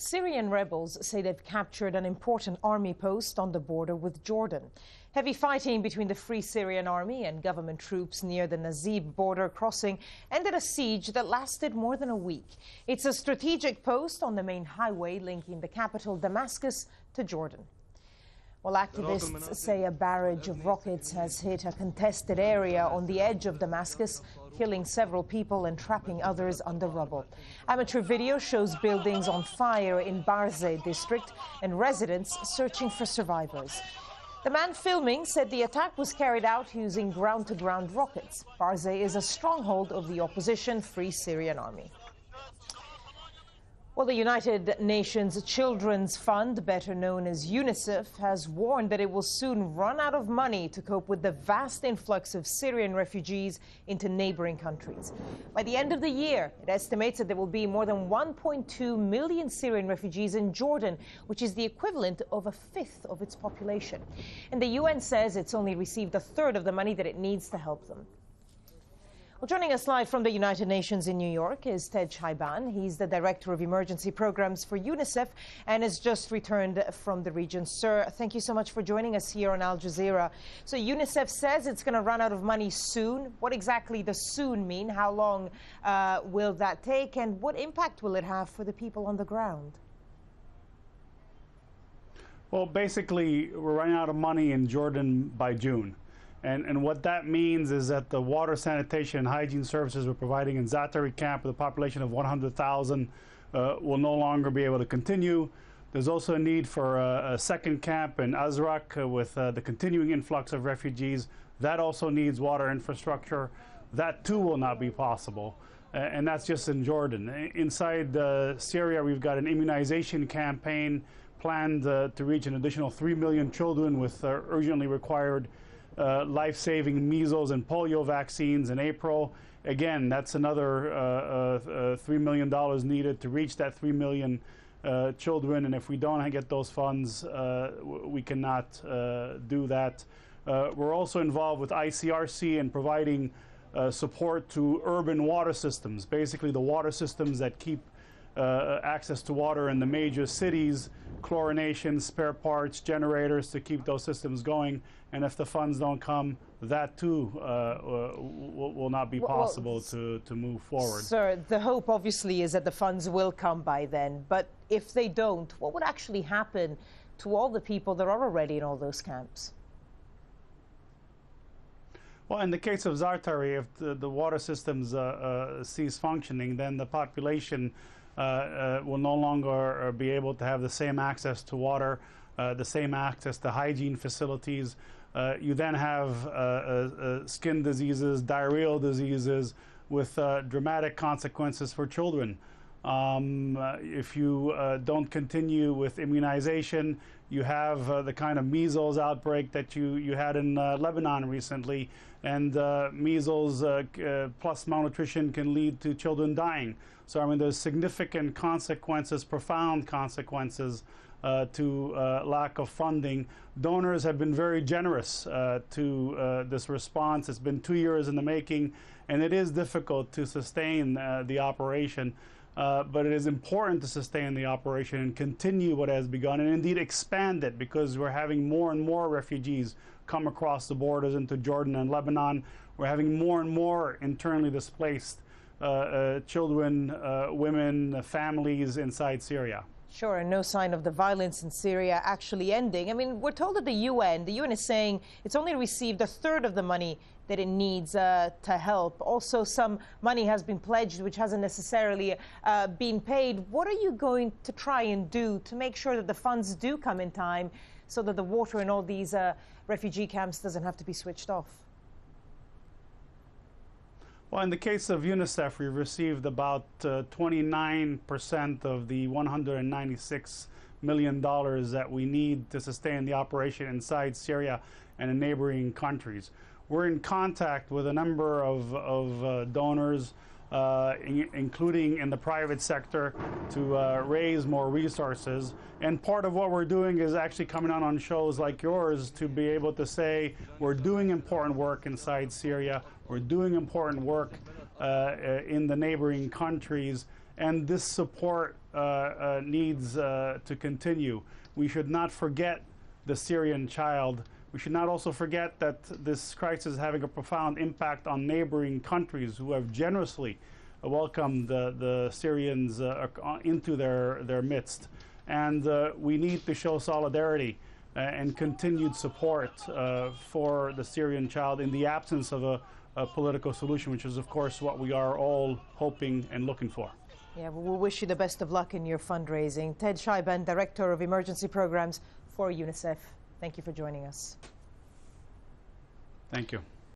Syrian rebels say they've captured an important army post on the border with Jordan. Heavy fighting between the Free Syrian Army and government troops near the Nazib border crossing ended a siege that lasted more than a week. It's a strategic post on the main highway linking the capital Damascus to Jordan. Well, activists say a barrage of rockets has hit a contested area on the edge of Damascus, killing several people and trapping others under rubble. Amateur video shows buildings on fire in Barzeh district and residents searching for survivors. The man filming said the attack was carried out using ground-to-ground rockets. Barzeh is a stronghold of the opposition Free Syrian Army. Well, the United Nations Children's Fund, better known as UNICEF, has warned that it will soon run out of money to cope with the vast influx of Syrian refugees into neighbouring countries. By the end of the year, it estimates that there will be more than 1.2 million Syrian refugees in Jordan, which is the equivalent of a fifth of its population. And the UN says it's only received a third of the money that it needs to help them. Well, joining us live from the United Nations in New York is Ted Chaiban. He's the Director of Emergency Programs for UNICEF and has just returned from the region. Sir, thank you so much for joining us here on Al Jazeera. So UNICEF says it's going to run out of money soon. What exactly does soon mean? How long will that take? And what impact will it have for the people on the ground? Well, basically, we're running out of money in Jordan by June. And what that means is that the water, sanitation, and hygiene services we're providing in Zaatari camp with a population of 100,000 will no longer be able to continue. There's also a need for a second camp in Azraq with the continuing influx of refugees. That also needs water infrastructure. That too will not be possible. And that's just in Jordan. Inside Syria, we've got an immunization campaign planned to reach an additional 3 million children with urgently required life-saving measles and polio vaccines in April. Again, that's another $3 million needed to reach that 3 million children. And if we don't get those funds, we cannot do that. We're also involved with ICRC in providing support to urban water systems, basically the water systems that keep access to water in the major cities, chlorination, spare parts, generators to keep those systems going. And if the funds don't come, that too will not be possible to move forward. Sir, the hope obviously is that the funds will come by then. But if they don't, what would actually happen to all the people that are already in all those camps? Well, in the case of Zaatari, if the water systems cease functioning, then the population will no longer be able to have the same access to water, the same access to hygiene facilities. You then have skin diseases, diarrheal diseases with dramatic consequences for children. If you don't continue with immunization, you have the kind of measles outbreak that you had in Lebanon recently, and measles plus malnutrition can lead to children dying. So I mean, there's significant consequences, profound consequences to lack of funding. Donors have been very generous to this response. It's been 2 years in the making, and it is difficult to sustain the operation. But it is important to sustain the operation and continue what has begun, and indeed expand it, because we're having more and more refugees come across the borders into Jordan and Lebanon. We're having more and more internally displaced children, women, families inside Syria. Sure, and no sign of the violence in Syria actually ending. I mean, we're told that the UN is saying it's only received a third of the money that it needs to help. Also, some money has been pledged, which hasn't necessarily been paid. What are you going to try and do to make sure that the funds do come in time so that the water in all these refugee camps doesn't have to be switched off? Well, in the case of UNICEF, we've received about 29% of the $196 million that we need to sustain the operation inside Syria and in neighboring countries. We're in contact with a number of donors, including in the private sector, to raise more resources. And part of what we're doing is actually coming on shows like yours to be able to say we're doing important work inside Syria, we're doing important work in the neighboring countries, and this support needs to continue. We should not forget the Syrian child. We should not also forget that this crisis is having a profound impact on neighboring countries who have generously welcomed the Syrians into their midst. And we need to show solidarity and continued support for the Syrian child in the absence of a political solution, which is, of course, what we are all hoping and looking for. Yeah, well, we'll wish you the best of luck in your fundraising. Ted Chaiban, Director of Emergency Programs for UNICEF. Thank you for joining us. Thank you.